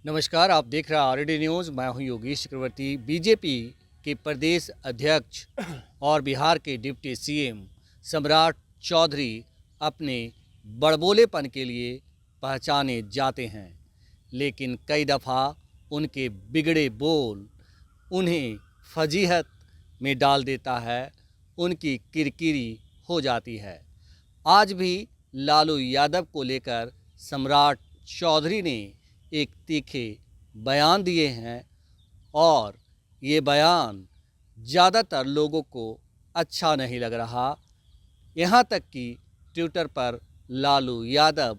नमस्कार, आप देख रहे हैं आरडी न्यूज़। मैं हूं योगेश चक्रवर्ती। बीजेपी के प्रदेश अध्यक्ष और बिहार के डिप्टी सीएम सम्राट चौधरी अपने बड़बोलेपन के लिए पहचाने जाते हैं, लेकिन कई दफ़ा उनके बिगड़े बोल उन्हें फजीहत में डाल देता है, उनकी किरकिरी हो जाती है। आज भी लालू यादव को लेकर सम्राट चौधरी ने एक तीखे बयान दिए हैं और ये बयान ज़्यादातर लोगों को अच्छा नहीं लग रहा। यहाँ तक कि ट्विटर पर लालू यादव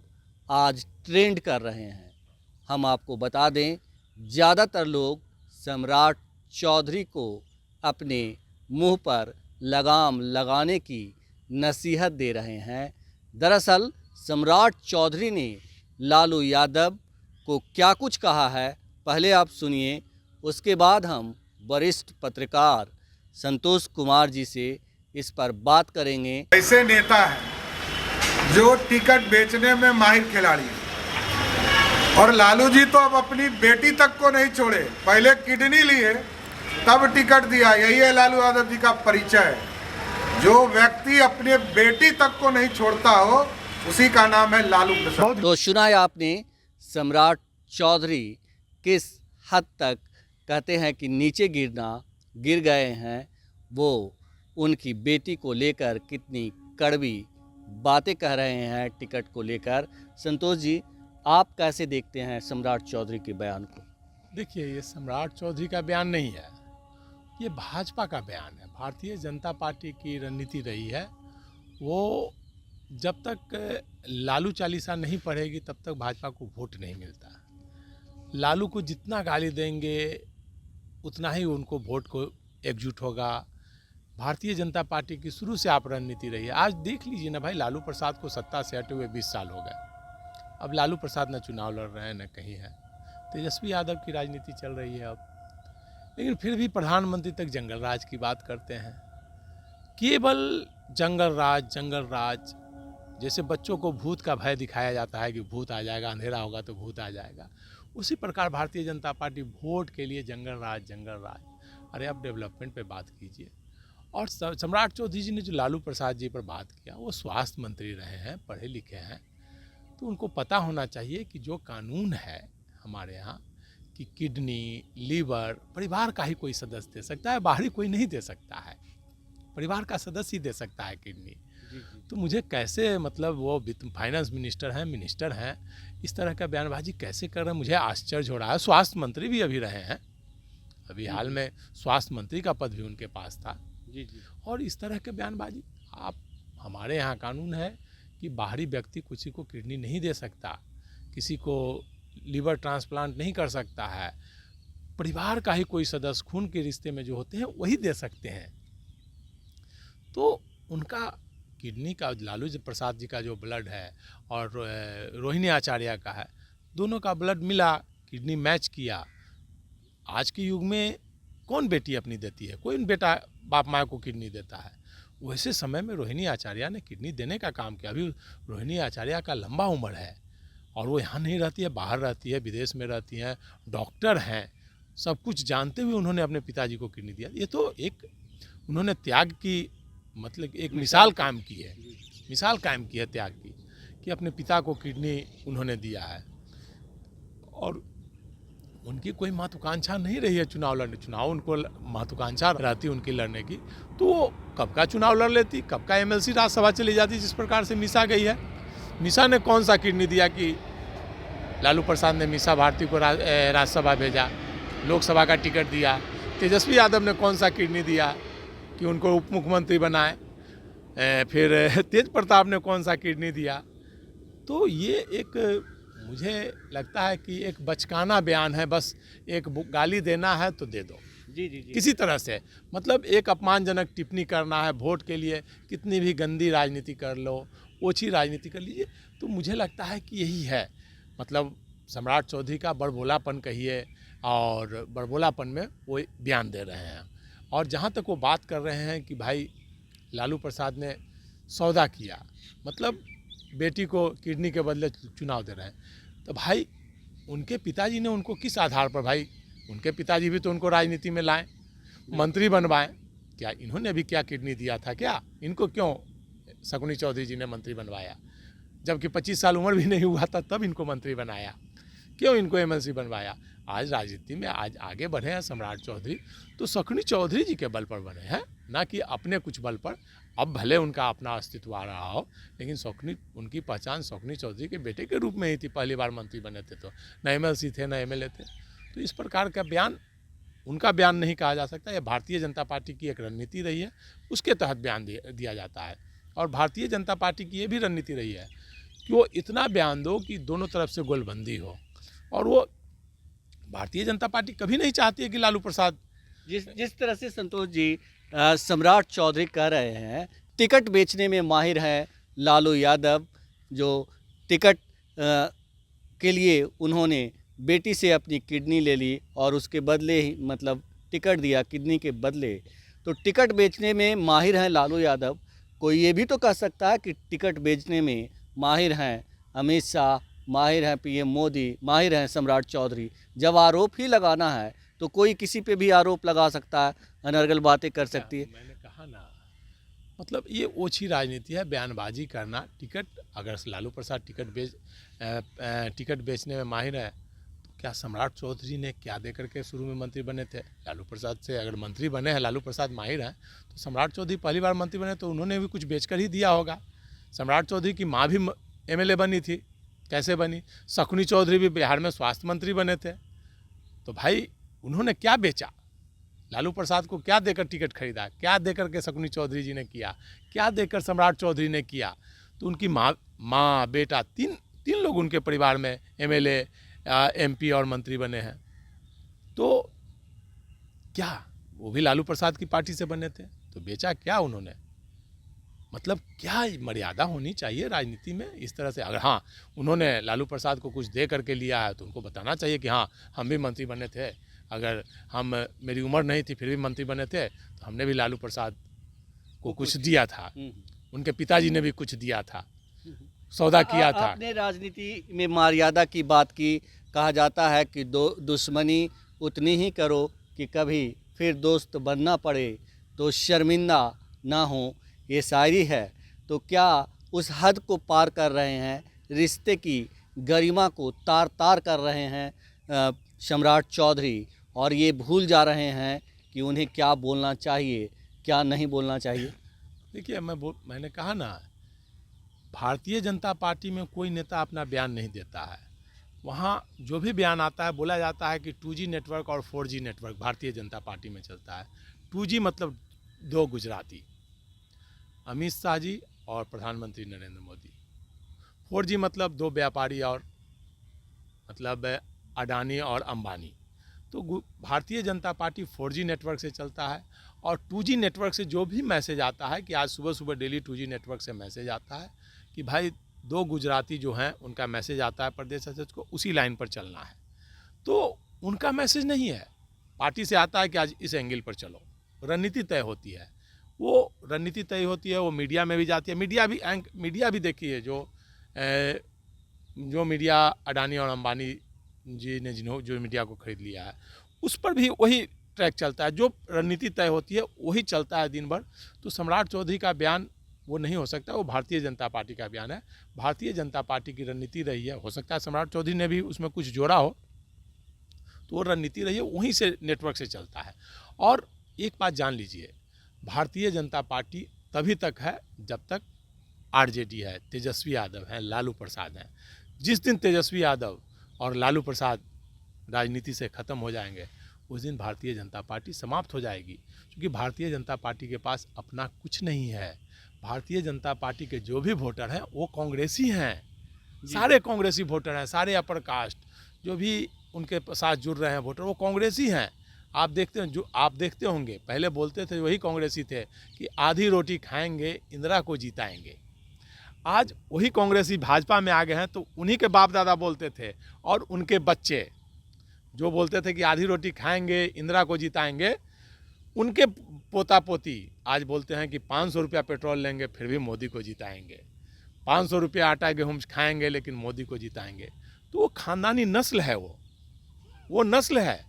आज ट्रेंड कर रहे हैं। हम आपको बता दें, ज़्यादातर लोग सम्राट चौधरी को अपने मुंह पर लगाम लगाने की नसीहत दे रहे हैं। दरअसल सम्राट चौधरी ने लालू यादव को क्या कुछ कहा है, पहले आप सुनिए, उसके बाद हम वरिष्ठ पत्रकार संतोष कुमार जी से इस पर बात करेंगे। ऐसे नेता है जो टिकट बेचने में माहिर खिलाड़ी है और लालू जी तो अब अपनी बेटी तक को नहीं छोड़े, पहले किडनी लिए तब टिकट दिया। यही है लालू यादव जी का परिचय। जो व्यक्ति अपने बेटी तक को नहीं छोड़ता हो उसी का नाम है लालू प्रसाद। तो सुना है आपने, सम्राट चौधरी किस हद तक कहते हैं कि नीचे गिर गए हैं। वो उनकी बेटी को लेकर कितनी कड़वी बातें कह रहे हैं टिकट को लेकर। संतोष जी, आप कैसे देखते हैं सम्राट चौधरी के बयान को? देखिए, ये सम्राट चौधरी का बयान नहीं है, ये भाजपा का बयान है। भारतीय जनता पार्टी की रणनीति रही है, वो जब तक लालू चालीसा नहीं पढ़ेगी तब तक भाजपा को वोट नहीं मिलता। लालू को जितना गाली देंगे उतना ही उनको वोट को एकजुट होगा। भारतीय जनता पार्टी की शुरू से आप रणनीति रही है। आज देख लीजिए ना भाई, लालू प्रसाद को सत्ता से हटे हुए 20 साल हो गए। अब लालू प्रसाद न चुनाव लड़ रहे हैं न कहीं है। तेजस्वी यादव की राजनीति चल रही है अब, लेकिन फिर भी प्रधानमंत्री तक जंगल राज की बात करते हैं। केवल जंगल राज, जैसे बच्चों को भूत का भय दिखाया जाता है कि भूत आ जाएगा, अंधेरा होगा तो भूत आ जाएगा, उसी प्रकार भारतीय जनता पार्टी वोट के लिए जंगल राज। अरे अब डेवलपमेंट पे बात कीजिए। और सम्राट चौधरी जी ने जो लालू प्रसाद जी पर बात किया, वो स्वास्थ्य मंत्री रहे हैं, पढ़े लिखे हैं, तो उनको पता होना चाहिए कि जो कानून है हमारे यहाँ कि किडनी, लीवर परिवार का ही कोई सदस्य दे सकता है, बाहरी कोई नहीं दे सकता है। परिवार का सदस्य ही दे सकता है किडनी। तो मुझे कैसे, मतलब वो फाइनेंस मिनिस्टर हैं, इस तरह का बयानबाजी कैसे कर रहे हैं, मुझे आश्चर्य हो रहा है। स्वास्थ्य मंत्री भी अभी रहे हैं, अभी हाल में स्वास्थ्य मंत्री का पद भी उनके पास था। और इस तरह के बयानबाजी, आप, हमारे यहाँ कानून है कि बाहरी व्यक्ति किसी को किडनी नहीं दे सकता, किसी को लीवर ट्रांसप्लांट नहीं कर सकता है। परिवार का ही कोई सदस्य खून के रिश्ते में जो होते हैं वही दे सकते हैं। तो उनका किडनी का, लालू प्रसाद जी का जो ब्लड है और रोहिणी आचार्य का है, दोनों का ब्लड मिला, किडनी मैच किया। आज के युग में कौन बेटी अपनी देती है? कोई बेटा बाप माँ को किडनी देता है। वैसे समय में रोहिणी आचार्य ने किडनी देने का काम किया। अभी रोहिणी आचार्य का लंबा उम्र है और वो यहाँ नहीं रहती है, बाहर रहती है, विदेश में रहती हैं, डॉक्टर हैं, सब कुछ जानते हुए उन्होंने अपने पिताजी को किडनी दिया। ये तो एक उन्होंने त्याग की, मतलब एक मिसाल कायम की है त्याग की, कि अपने पिता को किडनी उन्होंने दिया है। और उनकी कोई महत्वाकांक्षा नहीं रही है चुनाव लड़ने। चुनाव उनको महत्वाकांक्षा रहती उनकी लड़ने की, तो वो कब का चुनाव लड़ लेती, कब का एमएलसी राज्यसभा चली जाती। जिस प्रकार से मीसा गई है, मीसा ने कौन सा किडनी दिया कि लालू प्रसाद ने मीसा भारती को राज्यसभा भेजा, लोकसभा का टिकट दिया। तेजस्वी यादव ने कौन सा किडनी दिया कि उनको उप मुख्यमंत्री बनाए। फिर तेज प्रताप ने कौन सा किडनी दिया। तो ये एक, मुझे लगता है कि एक बचकाना बयान है। बस एक गाली देना है तो दे दो, जी। किसी तरह से, मतलब एक अपमानजनक टिप्पणी करना है वोट के लिए, कितनी भी गंदी राजनीति कर लो, ओछी राजनीति कर लीजिए। तो मुझे लगता है कि यही है, मतलब सम्राट चौधरी का बड़बोलापन कहिए, और बड़बोलापन में वो बयान दे रहे हैं। और जहाँ तक वो बात कर रहे हैं कि भाई लालू प्रसाद ने सौदा किया, मतलब बेटी को किडनी के बदले चुनाव दे रहे हैं, तो भाई उनके पिताजी ने उनको किस आधार पर, भाई उनके पिताजी भी तो उनको राजनीति में लाएं, मंत्री बनवाएं। क्या इन्होंने अभी क्या किडनी दिया था क्या? इनको क्यों शकुनी चौधरी जी ने मंत्री बनवाया? जबकि 25 साल उम्र भी नहीं हुआ था तब इनको मंत्री बनाया। क्यों इनको एमएलसी बनवाया? आज राजनीति में आज आगे बढ़े हैं सम्राट चौधरी तो शकुनी चौधरी जी के बल पर बने हैं, ना कि अपने कुछ बल पर। अब भले उनका अपना अस्तित्व आ रहा हो, लेकिन शकुनी, उनकी पहचान शकुनी चौधरी के बेटे के रूप में ही थी। पहली बार मंत्री बने थे तो न एमएलसी थे न एमएलए थे। तो इस प्रकार का बयान उनका बयान नहीं कहा जा सकता। यह भारतीय जनता पार्टी की एक रणनीति रही है, उसके तहत बयान दिया जाता है। और भारतीय जनता पार्टी की ये भी रणनीति रही है कि वो इतना बयान दो कि दोनों तरफ से गोलबंदी हो। और वो भारतीय जनता पार्टी कभी नहीं चाहती है कि लालू प्रसाद, जिस तरह से संतोष जी सम्राट चौधरी कह रहे हैं, टिकट बेचने में माहिर हैं लालू यादव, जो टिकट के लिए उन्होंने बेटी से अपनी किडनी ले ली और उसके बदले ही मतलब टिकट दिया किडनी के बदले। तो टिकट बेचने में माहिर हैं लालू यादव। कोई ये भी तो कह सकता है कि टिकट बेचने में माहिर हैं अमित शाह, माहिर हैं पीएम मोदी, माहिर हैं सम्राट चौधरी। जब आरोप ही लगाना है तो कोई किसी पे भी आरोप लगा सकता है, अनर्गल बातें कर सकती है। मैंने कहा ना, मतलब ये ओछी राजनीति है, बयानबाजी करना। टिकट, अगर लालू प्रसाद टिकट बेचने में माहिर है तो क्या सम्राट चौधरी ने क्या दे करके शुरू में मंत्री बने थे? लालू प्रसाद से अगर मंत्री बने हैं, लालू प्रसाद माहिर हैं, तो सम्राट चौधरी पहली बार मंत्री बने तो उन्होंने भी कुछ बेचकर ही दिया होगा। सम्राट चौधरी की माँ भी एमएलए बनी थी, कैसे बनी? शकुनी चौधरी भी बिहार में स्वास्थ्य मंत्री बने थे। तो भाई उन्होंने क्या बेचा? लालू प्रसाद को क्या देकर टिकट खरीदा? क्या देकर के शकुनी चौधरी जी ने किया? क्या देकर सम्राट चौधरी ने किया? तो उनकी माँ बेटा तीन लोग उनके परिवार में एमएलए, एमपी और मंत्री बने हैं। तो क्या वो भी लालू प्रसाद की पार्टी से बने थे? तो बेचा क्या उन्होंने? मतलब क्या मर्यादा होनी चाहिए राजनीति में इस तरह से। अगर हाँ उन्होंने लालू प्रसाद को कुछ दे करके लिया है तो उनको बताना चाहिए कि हाँ हम भी मंत्री बने थे, अगर मेरी उम्र नहीं थी फिर भी मंत्री बने थे तो हमने भी लालू प्रसाद को कुछ दिया था, उनके पिताजी ने भी कुछ दिया था, सौदा किया था। आपने राजनीति में मर्यादा की बात की। कहा जाता है कि दुश्मनी उतनी ही करो कि कभी फिर दोस्त बनना पड़े तो शर्मिंदा ना हो, ये शायरी है। तो क्या उस हद को पार कर रहे हैं, रिश्ते की गरिमा को तार तार कर रहे हैं सम्राट चौधरी, और ये भूल जा रहे हैं कि उन्हें क्या बोलना चाहिए क्या नहीं बोलना चाहिए? देखिए मैंने कहा ना, भारतीय जनता पार्टी में कोई नेता अपना बयान नहीं देता है। वहाँ जो भी बयान आता है बोला जाता है कि 2G नेटवर्क और 4G network Bharatiya Janata party में चलता है। 2G मतलब दो गुजराती, अमित शाह जी और प्रधानमंत्री नरेंद्र मोदी। 4G मतलब दो व्यापारी और मतलब अडानी और अंबानी। तो Bharatiya Janata party 4G network से चलता है। और 2G नेटवर्क से जो भी मैसेज आता है कि आज सुबह सुबह डेली 2G नेटवर्क से मैसेज आता है कि भाई दो गुजराती जो हैं उनका मैसेज आता है प्रदेश अध्यक्ष को, उसी लाइन पर चलना है। तो उनका मैसेज नहीं है, पार्टी से आता है कि आज इस एंगल पर चलो। रणनीति तय होती है, वो रणनीति तय होती है, वो मीडिया में भी जाती है। मीडिया भी देखिए, जो मीडिया अडानी और अंबानी जी ने जो मीडिया को खरीद लिया है उस पर भी वही ट्रैक चलता है। जो रणनीति तय होती है वही चलता है दिन भर। तो सम्राट चौधरी का बयान वो नहीं हो सकता, वो भारतीय जनता पार्टी का बयान है। भारतीय जनता पार्टी की रणनीति रही है, हो सकता है सम्राट चौधरी ने भी उसमें कुछ जोड़ा हो, तो वो रणनीति रही है, वहीं से नेटवर्क से चलता है। और एक बात जान लीजिए, भारतीय जनता पार्टी तभी तक है जब तक आरजेडी है, तेजस्वी यादव हैं, लालू प्रसाद हैं। जिस दिन तेजस्वी यादव और लालू प्रसाद राजनीति से ख़त्म हो जाएंगे उस दिन भारतीय जनता पार्टी समाप्त हो जाएगी, क्योंकि भारतीय जनता पार्टी के पास अपना कुछ नहीं है। भारतीय जनता पार्टी के जो भी वोटर हैं वो कांग्रेसी हैं, सारे कांग्रेसी वोटर हैं, सारे अपर कास्ट जो भी उनके साथ जुड़ रहे हैं वोटर वो कांग्रेसी हैं। आप देखते होंगे पहले बोलते थे वही कांग्रेसी थे कि आधी रोटी खाएंगे इंदिरा को जिताएंगे। आज वही कांग्रेसी भाजपा में आ गए हैं, तो उन्हीं के बाप दादा बोलते थे और उनके बच्चे जो बोलते थे कि आधी रोटी खाएंगे इंदिरा को जिताएंगे, उनके पोता पोती आज बोलते हैं कि 500 रुपया पेट्रोल लेंगे फिर भी मोदी को जिताएंगे, 500 रुपया आटा गेहूँ खाएंगे लेकिन मोदी को जिताएंगे। तो वो खानदानी नस्ल है, वो नस्ल है,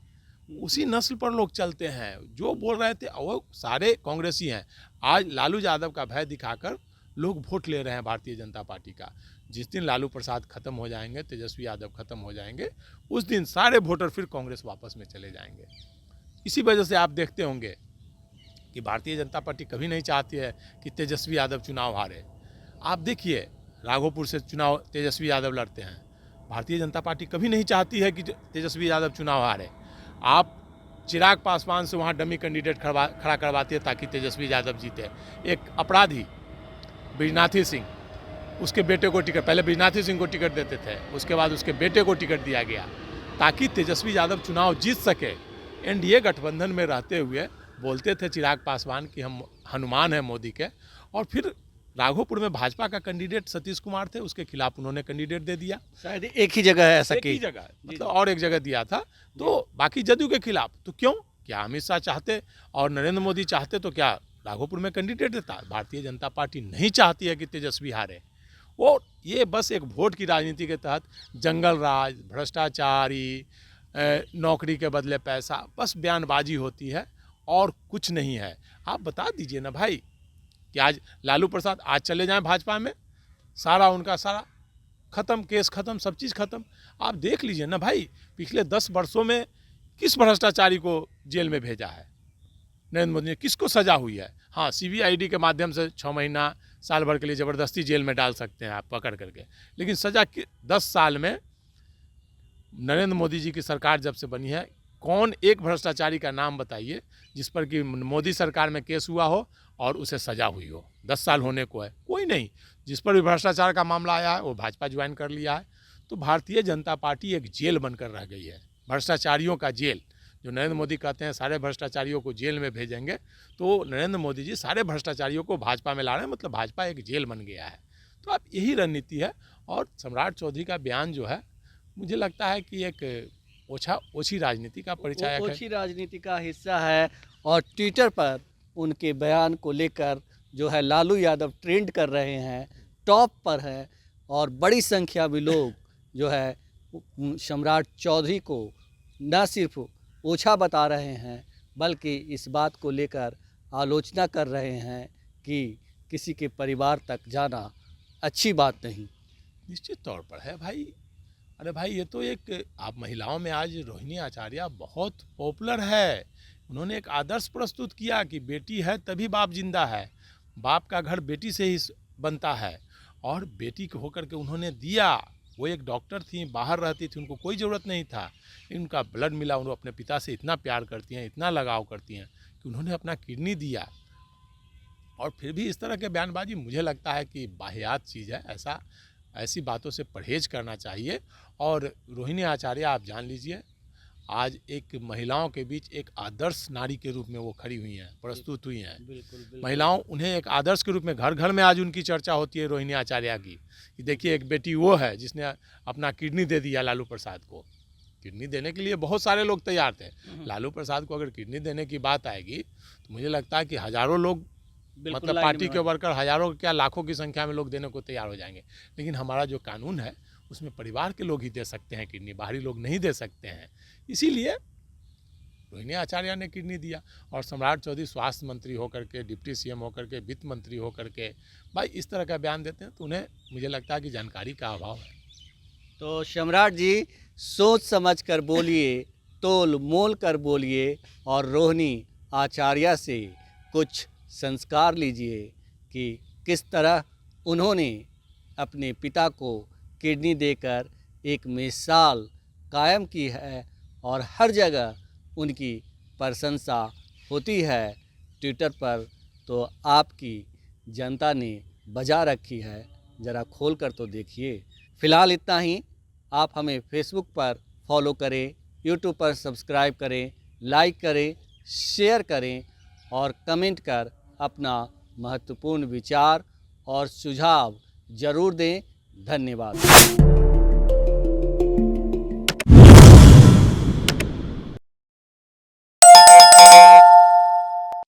उसी नस्ल पर लोग चलते हैं। जो बोल रहे थे वो सारे कांग्रेसी हैं। आज लालू यादव का भय दिखाकर लोग वोट ले रहे हैं भारतीय जनता पार्टी का। जिस दिन लालू प्रसाद खत्म हो जाएंगे, तेजस्वी यादव खत्म हो जाएंगे, उस दिन सारे वोटर फिर कांग्रेस वापस में चले जाएंगे। इसी वजह से आप देखते होंगे कि भारतीय जनता पार्टी कभी नहीं चाहती है कि तेजस्वी यादव चुनाव हारे। आप देखिए राघोपुर से चुनाव तेजस्वी यादव लड़ते हैं, भारतीय जनता पार्टी कभी नहीं चाहती है कि तेजस्वी यादव चुनाव हारे। आप चिराग पासवान से वहाँ डमी कैंडिडेट खड़ा करवाती है ताकि तेजस्वी यादव जीते। एक अपराधी ब्रिजनाथी सिंह, उसके बेटे को टिकट, पहले ब्रिजनाथी सिंह को टिकट देते थे, उसके बाद उसके बेटे को टिकट दिया गया ताकि तेजस्वी यादव चुनाव जीत सके। एनडीए गठबंधन में रहते हुए बोलते थे चिराग पासवान कि हम हनुमान हैं मोदी के, और फिर राघोपुर में भाजपा का कैंडिडेट सतीश कुमार थे, उसके खिलाफ उन्होंने कैंडिडेट दे दिया। शायद एक ही जगह है ऐसा, एक ही जगह मतलब और एक जगह दिया था, तो बाकी जदयू के खिलाफ। तो क्यों, क्या अमित शाह चाहते और नरेंद्र मोदी चाहते तो क्या राघोपुर में कैंडिडेट देता? भारतीय जनता पार्टी नहीं चाहती है कि तेजस्वी हारे। वो ये बस एक वोट की राजनीति के तहत जंगल राज, भ्रष्टाचारी, नौकरी के बदले पैसा, बस बयानबाजी होती है और कुछ नहीं है। आप बता दीजिए ना भाई कि आज लालू प्रसाद आज चले जाएं भाजपा में, सारा उनका सारा खत्म, केस खत्म, सब चीज़ खत्म। आप देख लीजिए ना भाई, पिछले 10 वर्षों में किस भ्रष्टाचारी को जेल में भेजा है नरेंद्र मोदी ने, किसको सजा हुई है? हाँ, CBID के माध्यम से 6 महीना साल भर के लिए ज़बरदस्ती जेल में डाल सकते हैं आप पकड़ करके, लेकिन सजा 10 साल में नरेंद्र मोदी जी की सरकार जब से बनी है, कौन एक भ्रष्टाचारी का नाम बताइए जिस पर कि मोदी सरकार में केस हुआ हो और उसे सजा हुई हो? 10 साल होने को है, कोई नहीं। जिस पर भी भ्रष्टाचार का मामला आया है वो भाजपा ज्वाइन कर लिया है। तो भारतीय जनता पार्टी एक जेल बनकर रह गई है, भ्रष्टाचारियों का जेल। जो नरेंद्र मोदी कहते हैं सारे भ्रष्टाचारियों को जेल में भेजेंगे, तो नरेंद्र मोदी जी सारे भ्रष्टाचारियों को भाजपा में ला रहे हैं, मतलब भाजपा एक जेल बन गया है। तो अब यही रणनीति है। और सम्राट चौधरी का बयान जो है, मुझे लगता है कि एक ओछी राजनीति का परिचायक है, ओछी राजनीति का हिस्सा है। और ट्विटर पर उनके बयान को लेकर जो है लालू यादव ट्रेंड कर रहे हैं, टॉप पर है, और बड़ी संख्या में लोग जो है सम्राट चौधरी को न सिर्फ ओछा बता रहे हैं बल्कि इस बात को लेकर आलोचना कर रहे हैं कि किसी के परिवार तक जाना अच्छी बात नहीं। निश्चित तौर पर है भाई। अरे भाई, ये तो एक, आप महिलाओं में आज रोहिणी आचार्य बहुत पॉपुलर है। उन्होंने एक आदर्श प्रस्तुत किया कि बेटी है तभी बाप जिंदा है, बाप का घर बेटी से ही बनता है, और बेटी को होकर के उन्होंने दिया। वो एक डॉक्टर थी, बाहर रहती थी, उनको कोई ज़रूरत नहीं था, उनका ब्लड मिला। उन्होंने अपने पिता से इतना प्यार करती हैं, इतना लगाव करती हैं कि उन्होंने अपना किडनी दिया। और फिर भी इस तरह के बयानबाजी मुझे लगता है कि वाहियात चीज़ है। ऐसी बातों से परहेज करना चाहिए। और रोहिणी आचार्य, आप जान लीजिए, आज एक महिलाओं के बीच एक आदर्श नारी के रूप में वो खड़ी हुई हैं, प्रस्तुत हुई हैं। बिल्कुल। महिलाओं उन्हें एक आदर्श के रूप में, घर घर में आज उनकी चर्चा होती है रोहिणी आचार्य की, कि देखिए एक बेटी वो है जिसने अपना किडनी दे दिया लालू प्रसाद को। किडनी देने के लिए बहुत सारे लोग तैयार थे। लालू प्रसाद को अगर किडनी देने की बात आएगी तो मुझे लगता है कि हज़ारों लोग, मतलब पार्टी के वर्कर हज़ारों क्या लाखों की संख्या में लोग देने को तैयार हो जाएंगे। लेकिन हमारा जो कानून है उसमें परिवार के लोग ही दे सकते हैं किडनी, बाहरी लोग नहीं दे सकते हैं। इसीलिए रोहिणी आचार्य ने किडनी दिया। और सम्राट चौधरी स्वास्थ्य मंत्री होकर के, डिप्टी CM होकर के, वित्त मंत्री होकर के भाई इस तरह का बयान देते हैं, तो उन्हें मुझे लगता है कि जानकारी का अभाव है। तो सम्राट जी, सोच समझ कर बोलिए, तोल मोल कर बोलिए, और रोहिणी आचार्य से कुछ संस्कार लीजिए कि किस तरह उन्होंने अपने पिता को किडनी देकर एक मिसाल कायम की है, और हर जगह उनकी प्रशंसा होती है। ट्विटर पर तो आपकी जनता ने बजा रखी है, ज़रा खोल कर तो देखिए। फ़िलहाल इतना ही। आप हमें फेसबुक पर फॉलो करें, यूट्यूब पर सब्सक्राइब करें, लाइक करें, शेयर करें, और कमेंट कर अपना महत्वपूर्ण विचार और सुझाव ज़रूर दें। धन्यवाद।